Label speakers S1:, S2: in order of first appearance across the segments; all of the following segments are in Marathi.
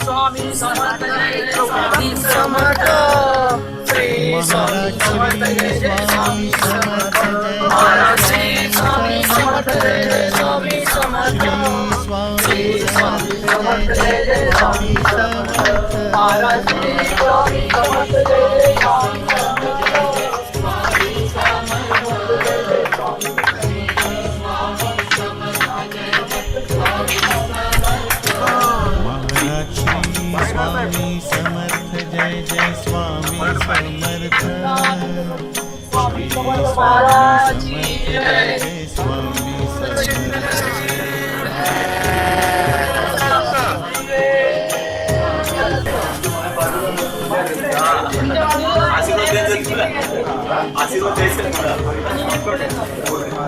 S1: स्वामी समर्थ स्वामी समर्थ श्री स्वामी समर्थ स्वामी समर्थ श्री स्वामी समर्थ स्वामी समर्थ श्री स्वामी समर्थ स्वामी समर्थ श्री स्वामी समर्थ
S2: स्वामी समर्थ जय जय स्वामी समर्थ श्री स्वामी समर्थ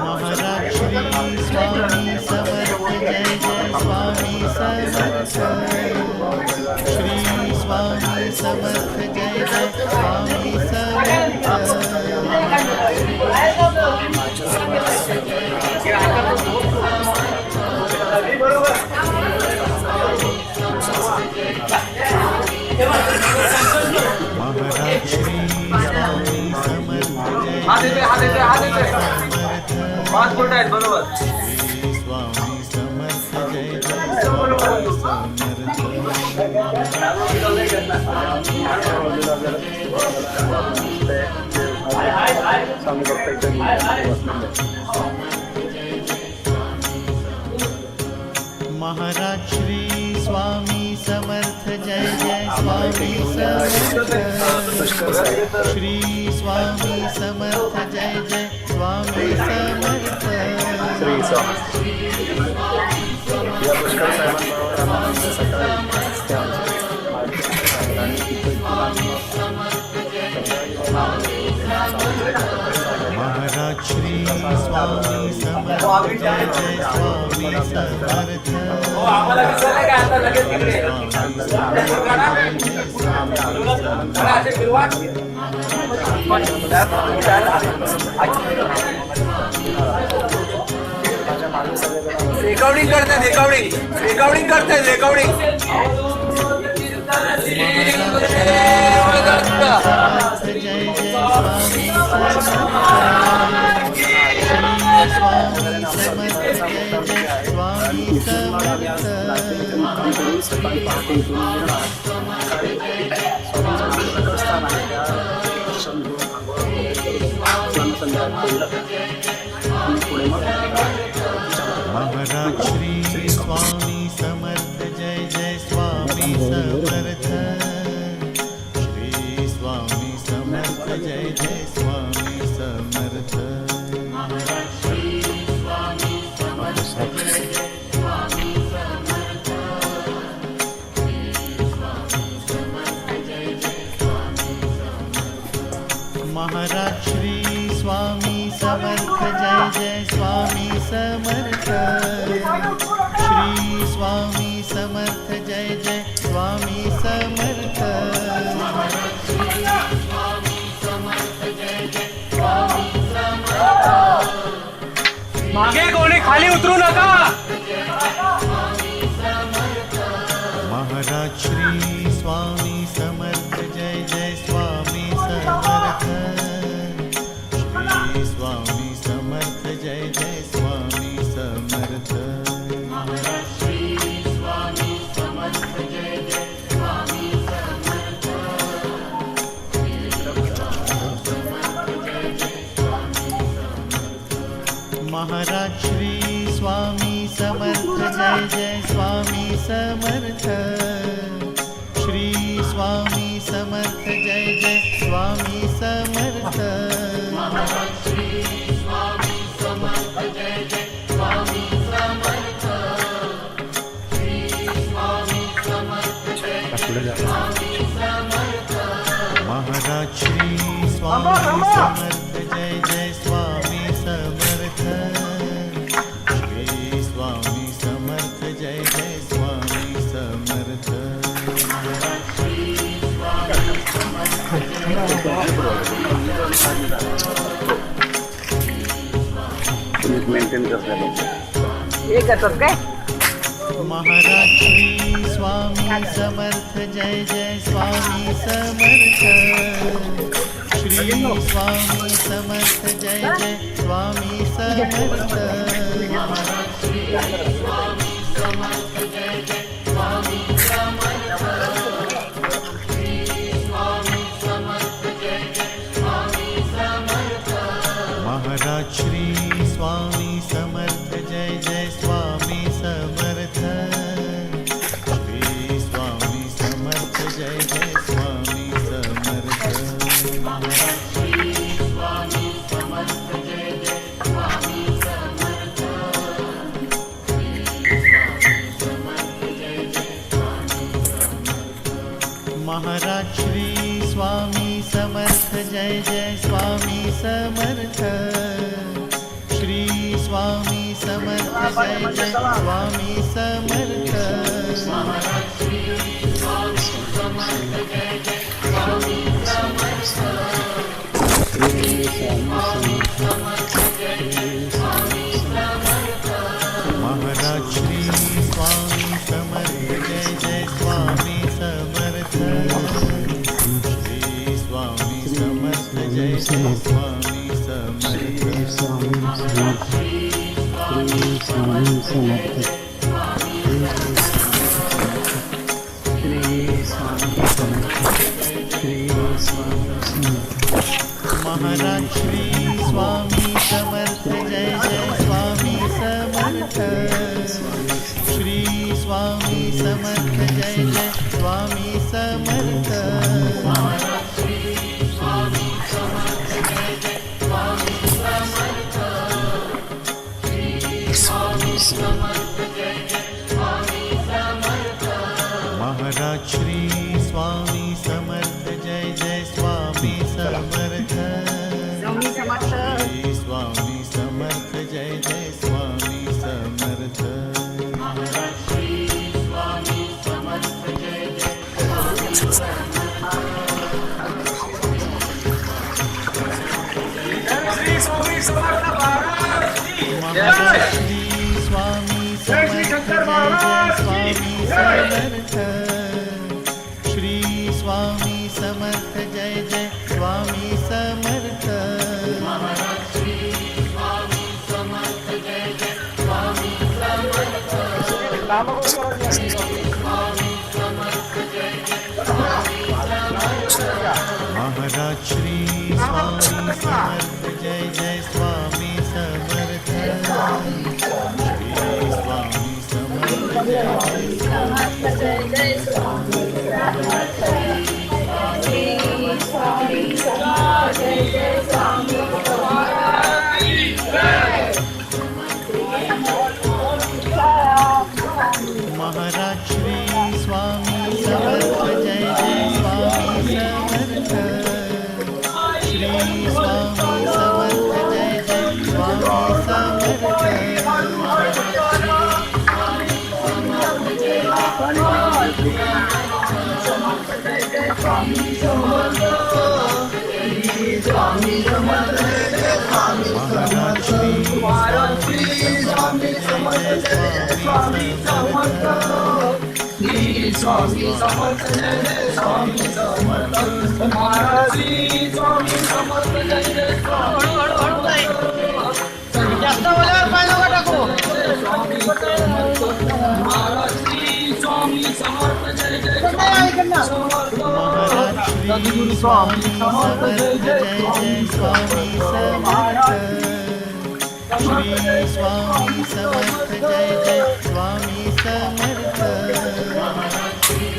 S2: महाराज श्री स्वामी समर्थ जय जय स्वामी समर्थ श्री स्वामी समर्थ जय जय स्वामी समर्थ महाराज श्री स्वामी समर्थ जय बरोबर श्री स्वामी समर्थ जय जय स्वामी महाराज श्री स्वामी समर्थ जय जय स्वामी समर्थ श्री स्वामी समर्थ जय जय स्वामी समर्थ महाराज श्री स्वामी समर्थ जय जय स्वामी समर्थ
S3: रेकॉर्डिंग करतात रेकॉर्डिंग करतात रेकॉर्डिंग
S2: जय जय स्वामी स्वामी समर्थ महाराज श्री स्वामी समर्थ जय जय स्वामी समर्थ श्री स्वामी समर्थ जय जय स्वामी समर्थ महाराज श्री स्वामी समर्थ जय जय स्वामी समर्थ श्री स्वामी समर्थ जय जय स्वामी समर्थ
S3: मागे कोणी खाली उतरू नका
S2: महाराज श्री स्वामी समर्थ जय जय स्वामी समर्थ श्री स्वामी समर्थ जय जय स्वामी समर्थ महाराज श्री स्वामी समर्थ जय जय स्वामी समर्थ श्री स्वामी समर्थ जय जय स्वामी समर्थ महाराज श्री स्वामी समर्थ जय जय स्वामी समर्थ
S4: मेंटेन करण्याबद्दल.
S1: हे करतात काय?
S2: महाराज श्री स्वामी समर्थ जय जय स्वामी समर्थ. श्री स्वामी समर्थ जय जय स्वामी समर्थ. महाराज श्री स्वामी समर्थ जय जय स्वामी समर्थ. श्री स्वामी समर्थ जय जय स्वामी समर्थ. महाराज श्री स्वामी समर्थ जय जय स्वामी समर्थ. श्री स्वामी समर्थ जय जय स्वामी समर्थ. महाराज श्री स्वामी समर्थ जय जय स्वामी समर्थ. श्री स्वामी समर्थ जय जय स्वामी समर्थ. महाराज श्री स्वामी समर्थ जय जय स्वामी समर्थ. श्री स्वामी समर्थ जय जय स्वामी समर्थ. महाराज श्री स्वामी समर्थ जय जय स्वामी समर्थ. श्री स्वामी समर्थ जय जय स्वामी समर्थ. महाराज श्री स्वामी समर्थ जय जय स्वामी समर्थ. श्री स्वामी समर्थ जय जय स्वामी महाराज श्री स्वामी समर्थ जय जय स्वामी समर्थ. श्री स्वामी समर्थ जय जय स्वामी समर्थ. महाराज श्री स्वामी समर्थ जय जय स्वामी समर्थ. श्री स्वामी समर्थ जय जय स्वामी समर्थ. महाराज श्री स्वामी समर्थ जय जय स्वामी समर्थ.
S1: स्वामी समर्थ.
S2: श्री स्वामी समर्थ जय जय स्वामी समर्थ. महाराज श्री स्वामी समर्थ जय जय स्वामी समर्थ.
S3: श्री स्वामी समर्थ महाराज की
S2: महाराज श्री स्वामी समर्थ जय जय स्वामी समर्थ. श्री स्वामी समर्थ जय जय स्वामी समर्थ. महाराज श्री स्वामी समर्थ जय जय स्वामी समर्थ. स्वामी समर्थ जय जय स्वामी समर्थ. महाराज श्री स्वामी समर्थ जय जय स्वामी समर्थ. श्री स्वामी समर्थ जय जय स्वामी समर्थ. महाराज श्री स्वामी समर्थ जय जय स्वामी समर्थ. श्री स्वामी समर्थ जय जय स्वामी समर्थ. महाराज श्री स्वामी समर्थ जय जय स्वामी समर्थ. स्वामी समर्थ जय जय स्वामी समर्थ. महाराज श्री स्वामी समर्थ जय जय स्वामी समर्थ.
S1: जास्त बोलावर पाय नका टाकू.
S2: महाराज श्री स्वामी समर्थ जय जय
S1: ऐकणार.
S2: स्वामी समर्थ जय जय स्वामी समर्थ. श्री स्वामी समर्थ जय जय स्वामी समर्थ. महाराज श्री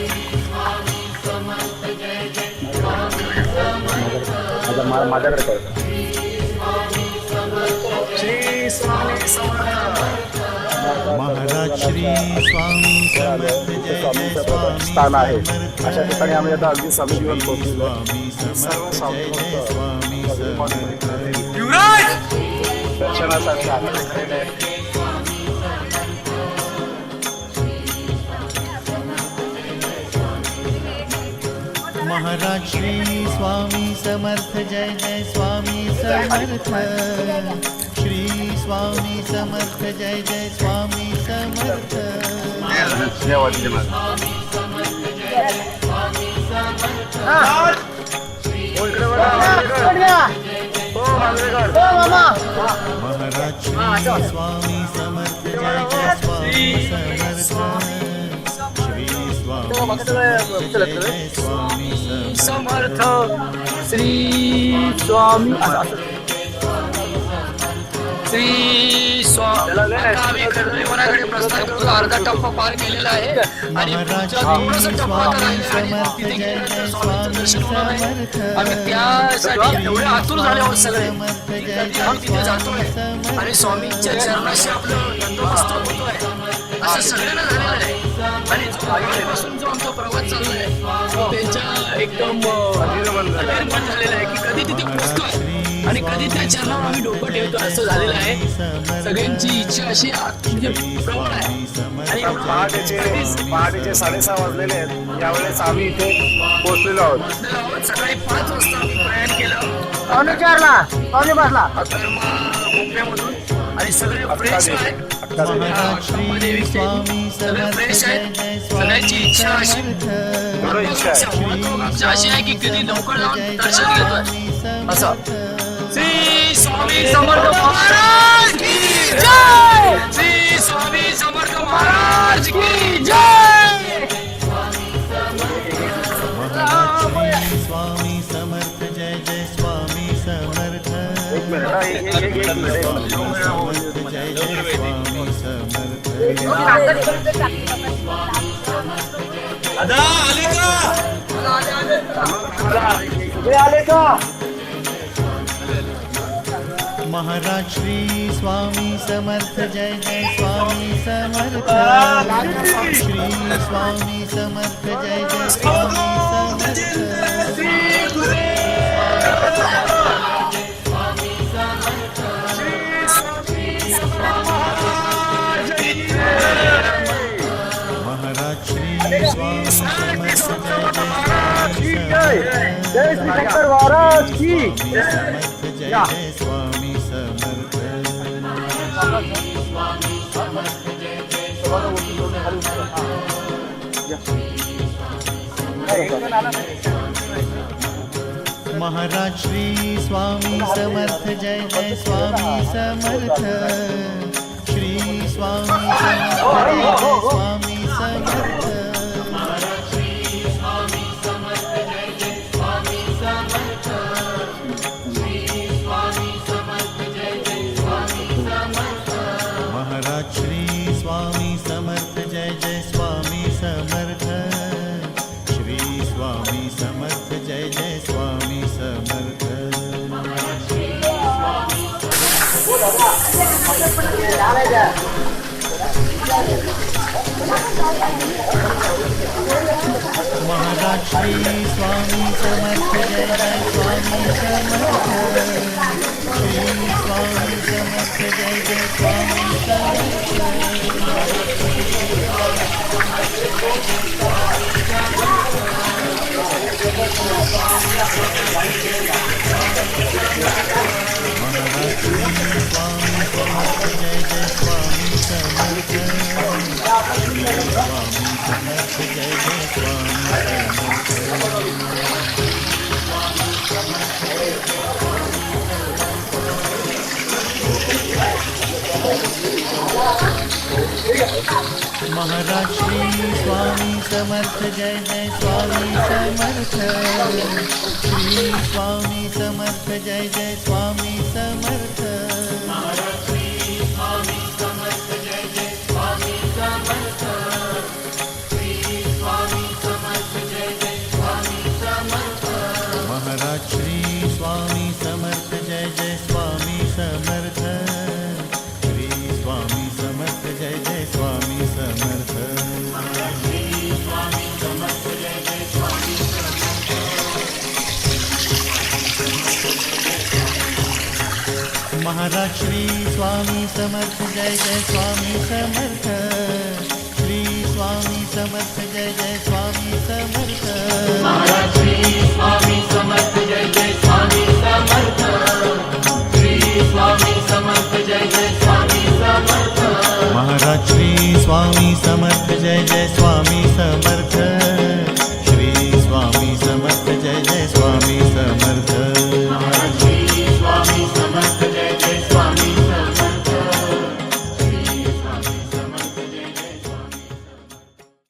S2: स्वामी समर्थ जय जय स्वामी समर्थ.
S4: माझ्याकडे करतो.
S3: श्री स्वामी समर्थ
S2: महाराज श्री स्वामी समर्थ जय जय स्वामी
S4: स्थान आहे.
S2: समर्थ.
S4: अशा ठिकाणी आम्ही आता अगदी समीपीवर पोहोचलो.
S2: स्वामी समर्थ जय जय स्वामी समर्थ.
S3: युवराज
S4: दर्शनासाठी आलेले आहे.
S2: महाराज श्री स्वामी समर्थ जय जय स्वामी समर्थ. श्री
S5: स्वामी समर्थ जय जय स्वामी समर्थ महाराज श्री स्वामी समर्थ जय जय स्वामी समर्थ श्री स्वामी समर्थ जय जय स्वामी
S3: समर्थ श्री स्वामी श्री स्वामी आम्ही कर्दळीवनाकडे प्रस्थान करतो. अर्धा टप्पा पार केलेला आहे आणि पुढचा थोडासा टप्पा करायचा आहे. तिथे गेल्यानंतर स्वामींचं दर्शन होणार आहे. आम्ही त्यासाठी एवढे आतुर झाले आहोत सगळे. कधी आम्ही तिथे जातोय आणि स्वामींच्या चरणाशी आपलं नतमस्तक होतोय असं सगळ्यांना झालेलं आहे. आणि पासून जो आमचा प्रवास चालू आहे त्यांच्या एकदम निर्माण झालेला आहे की कधी तिथे पोहोचतोय आणि कधी त्या चरणावर आम्ही डोकं ठेवतो असं झालेलं आहे. सगळ्यांची इच्छा अशी म्हणजे प्रबळ आहे. आणि
S4: पहाटेचे 6:30 वाजलेले आहेत. यावेळेस आम्ही इथे पोहोचलेलो आहोत.
S3: सकाळी 5 वाजता आम्ही प्रयाण केलं.
S1: 4:45ला 5:45ला
S3: कोपऱ्यामधून आणि सगळे फ्रेश आहेत.
S5: महाराज श्री स्वामी
S3: सगळे
S5: समर्थ
S3: फ्रेश
S5: जय
S3: आहेत.
S5: जय
S3: सगळ्यांची
S5: स्वामी
S3: इच्छा अशी
S5: समर्थ
S3: महत्वाकांक्षा अशी आहे की कधी लवकर जाऊन दर्शन घेतोय असं. श्री स्वामी समर्थ महाराज की जय. श्री स्वामी समर्थ महाराज की जय.
S5: महाराज श्री स्वामी समर्थ जय जय स्वामी समर्थ
S4: एक मिनिट
S5: जय जय स्वामी समर्थ
S3: दादा आले का?
S5: महाराज श्री स्वामी समर्थ जय जय स्वामी समर्थ श्री स्वामी समर्थ जय जय स्वामी महाराज श्री स्वामी समर्थ जय जय
S1: जय श्री शंकर महाराज की
S5: समर्थ जय जय स्वामी समर्थ महाराज श्री स्वामी समर्थ जय जय स्वामी समर्थ श्री स्वामी समर्थ जय जय स्वामी समर्थ महाराज श्री स्वामी समर्थ जय जय स्वामी समर्थ श्री स्वामी समर्थ जय जय स्वामी समर्थ महाराज श्री स्वामी समर्थ जय जय स्वामी समर्थ श्री स्वामी समर्थ जय जय स्वामी महाराज श्री स्वामी समर्थ जय जय स्वामी समर्थ स्वामी समर्थ जय जय स्वामी महाराज श्री स्वामी समर्थ जय जय स्वामी समर्थ श्री स्वामी समर्थ जय जय स्वामी समर्थ महाराज श्री स्वामी समर्थ जय जय स्वामी समर्थ श्री स्वामी समर्थ जय जय स्वामी समर्थ महाराज श्री स्वामी समर्थ जय जय स्वामी समर्थ श्री स्वामी समर्थ जय जय स्वामी समर्थ महाराज श्री स्वामी समर्थ जय जय स्वामी समर्थ श्री स्वामी समर्थ जय जय स्वामी समर्थ महाराज श्री स्वामी समर्थ जय जय स्वामी समर्थ श्री स्वामी समर्थ जय जय स्वामी समर्थ जय जय स्वामी समर्थ